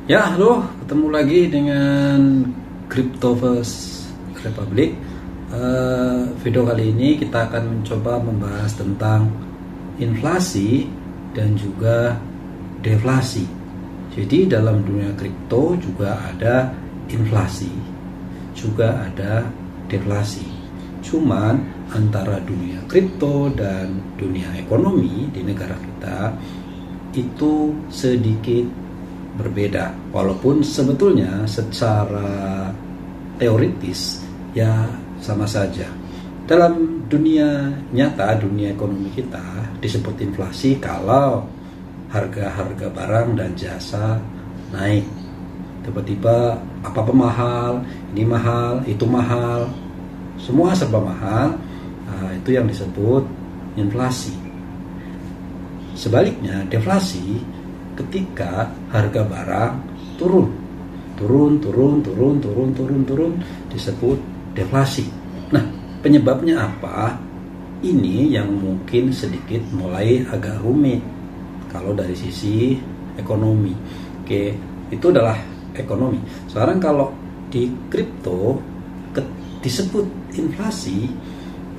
Ya, halo, ketemu lagi dengan Cryptoverse Republic. Video kali ini kita akan mencoba membahas tentang inflasi dan juga deflasi. Jadi dalam dunia kripto juga ada inflasi, juga ada deflasi. Cuman antara dunia kripto dan dunia ekonomi di negara kita itu sedikit berbeda, walaupun sebetulnya secara teoritis ya sama saja. Dalam dunia nyata, dunia ekonomi kita disebut inflasi kalau harga-harga barang dan jasa naik. Tiba-tiba apa-apa mahal, ini mahal, itu mahal, semua serba mahal. Itu yang disebut inflasi. Sebaliknya, deflasi ketika harga barang turun disebut deflasi. Nah, penyebabnya apa? Ini yang mungkin sedikit mulai agak rumit kalau dari sisi ekonomi. Oke, itu adalah ekonomi. Sekarang kalau di kripto disebut inflasi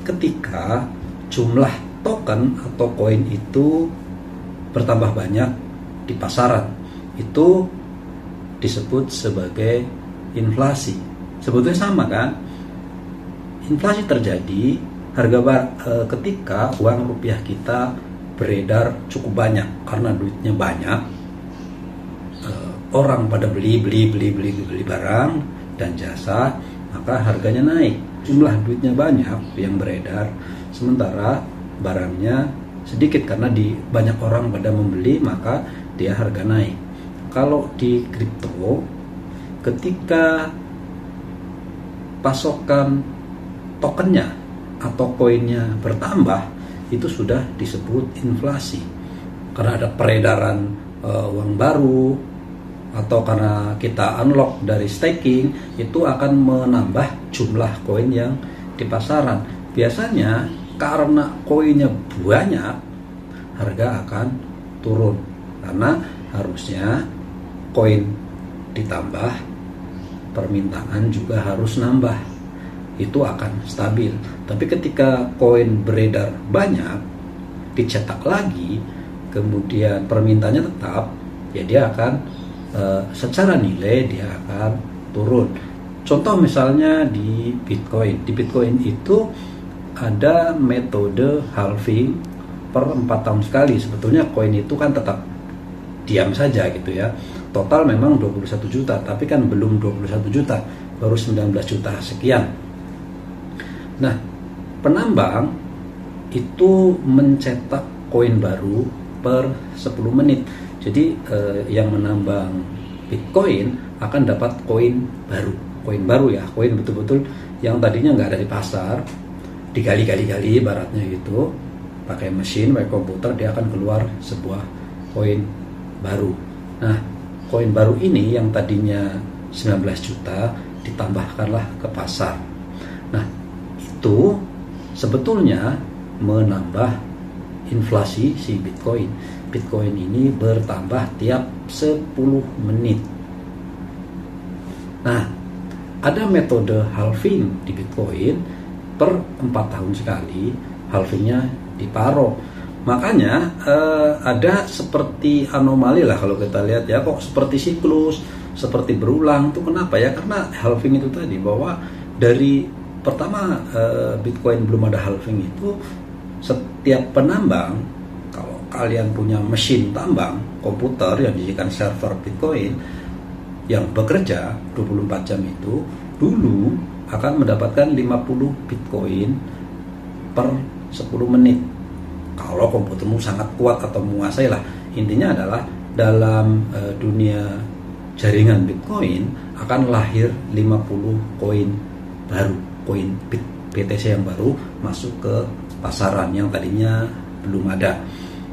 ketika jumlah token atau koin itu bertambah banyak di pasaran, itu disebut sebagai inflasi. Sebetulnya sama kan? Inflasi terjadi ketika uang rupiah kita beredar cukup banyak karena duitnya banyak. Orang pada beli barang dan jasa, maka harganya naik. Jumlah duitnya banyak yang beredar, sementara barangnya sedikit karena banyak orang pada membeli, maka dia harga naik. Kalau di kripto, ketika pasokan tokennya atau koinnya bertambah, itu sudah disebut inflasi. Karena ada peredaran uang baru, atau karena kita unlock dari staking, itu akan menambah jumlah koin yang di pasaran. Biasanya karena koinnya banyak, harga akan turun. Karena harusnya koin ditambah, permintaan juga harus nambah, itu akan stabil. Tapi ketika koin beredar banyak, dicetak lagi, kemudian permintaannya tetap, ya dia akan secara nilai dia akan turun. Contoh misalnya di Bitcoin. Di Bitcoin itu ada metode halving per 4 tahun sekali. Sebetulnya koin itu kan tetap diam saja gitu ya. Total memang 21 juta, tapi kan belum 21 juta, baru 19 juta sekian. Nah, penambang itu mencetak koin baru per 10 menit. Jadi yang menambang Bitcoin akan dapat koin baru. Koin baru ya, koin betul-betul yang tadinya nggak ada di pasar, digali baratnya gitu, pakai mesin, pakai komputer, dia akan keluar sebuah koin baru. Nah, koin baru ini yang tadinya 19 juta ditambahkanlah ke pasar. Nah, itu sebetulnya menambah inflasi si Bitcoin. Bitcoin ini bertambah tiap 10 menit. Nah, ada metode halving di Bitcoin per 4 tahun sekali, halvingnya diparoh. Makanya ada seperti anomali lah kalau kita lihat ya, kok seperti siklus, seperti berulang. Itu kenapa ya? Karena halving itu tadi, bahwa dari pertama Bitcoin belum ada halving itu, setiap penambang, kalau kalian punya mesin tambang, komputer yang dijadikan server Bitcoin yang bekerja 24 jam itu, dulu akan mendapatkan 50 Bitcoin per 10 menit. Kalau komputermu sangat kuat atau menguasai lah. Intinya adalah dalam dunia jaringan Bitcoin akan lahir 50 koin baru, koin BTC yang baru masuk ke pasaran yang tadinya belum ada.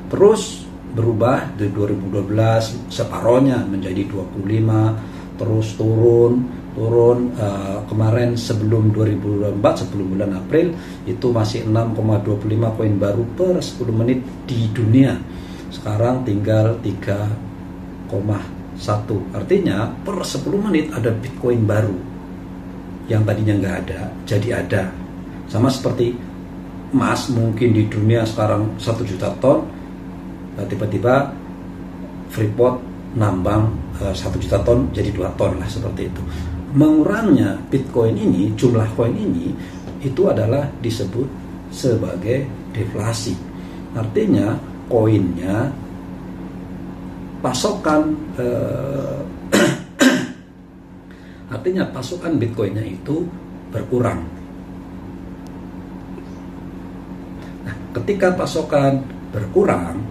Terus berubah dari 2012 separohnya menjadi 25, terus turun kemarin sebelum 2024, sebelum bulan April itu masih 6,25 koin baru per 10 menit di dunia. Sekarang tinggal 3,3 satu. Artinya per 10 menit ada Bitcoin baru yang tadinya nggak ada jadi ada. Sama seperti emas, mungkin di dunia sekarang 1 juta ton, tiba-tiba Freeport nambang 1 juta ton jadi 2 ton lah, seperti itu. Mengurangnya Bitcoin ini, jumlah koin ini, itu adalah disebut sebagai deflasi. Artinya koinnya, artinya pasokan Bitcoinnya itu berkurang. Nah, ketika pasokan berkurang,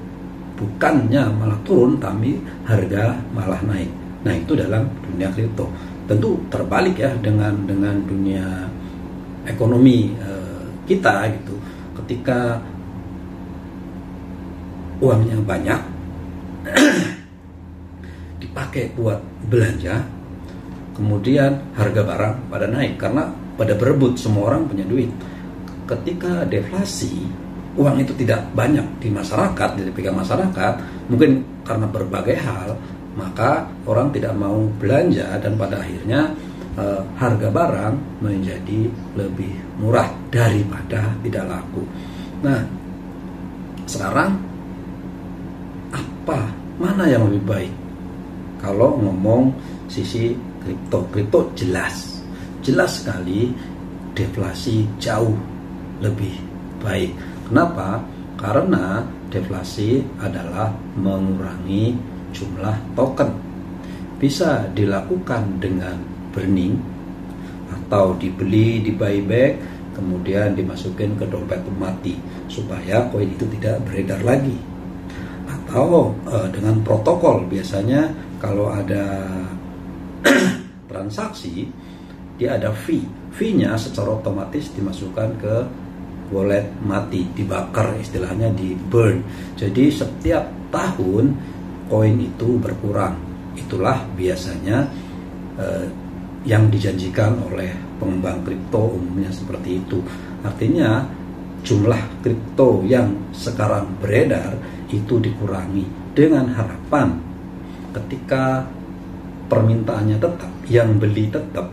bukannya malah turun, tapi harga malah naik. Nah, itu dalam dunia kripto. Tentu terbalik ya dengan dunia ekonomi kita gitu. Ketika uangnya banyak dipakai buat belanja, kemudian harga barang pada naik karena pada berebut, semua orang punya duit. Ketika deflasi, uang itu tidak banyak di masyarakat, dipegang masyarakat, mungkin karena berbagai hal, maka orang tidak mau belanja dan pada akhirnya harga barang menjadi lebih murah daripada tidak laku. Nah, sekarang mana yang lebih baik? Kalau ngomong sisi kripto jelas sekali deflasi jauh lebih baik. Kenapa? Karena deflasi adalah mengurangi jumlah token. Bisa dilakukan dengan burning atau dibeli, di buyback, kemudian dimasukin ke dompet mati supaya koin itu tidak beredar lagi. Atau dengan protokol, biasanya kalau ada transaksi dia ada fee-nya secara otomatis dimasukkan ke wallet mati, dibakar, istilahnya di burn. Jadi setiap tahun koin itu berkurang. Itulah biasanya yang dijanjikan oleh pengembang kripto, umumnya seperti itu. Artinya jumlah kripto yang sekarang beredar itu dikurangi dengan harapan ketika permintaannya tetap, yang beli tetap,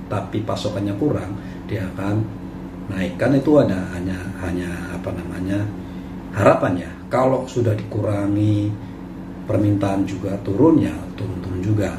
tapi pasokannya kurang, dia akan naik. Kan itu hanya harapan ya. Kalau sudah dikurangi, permintaan juga turun, ya turun juga.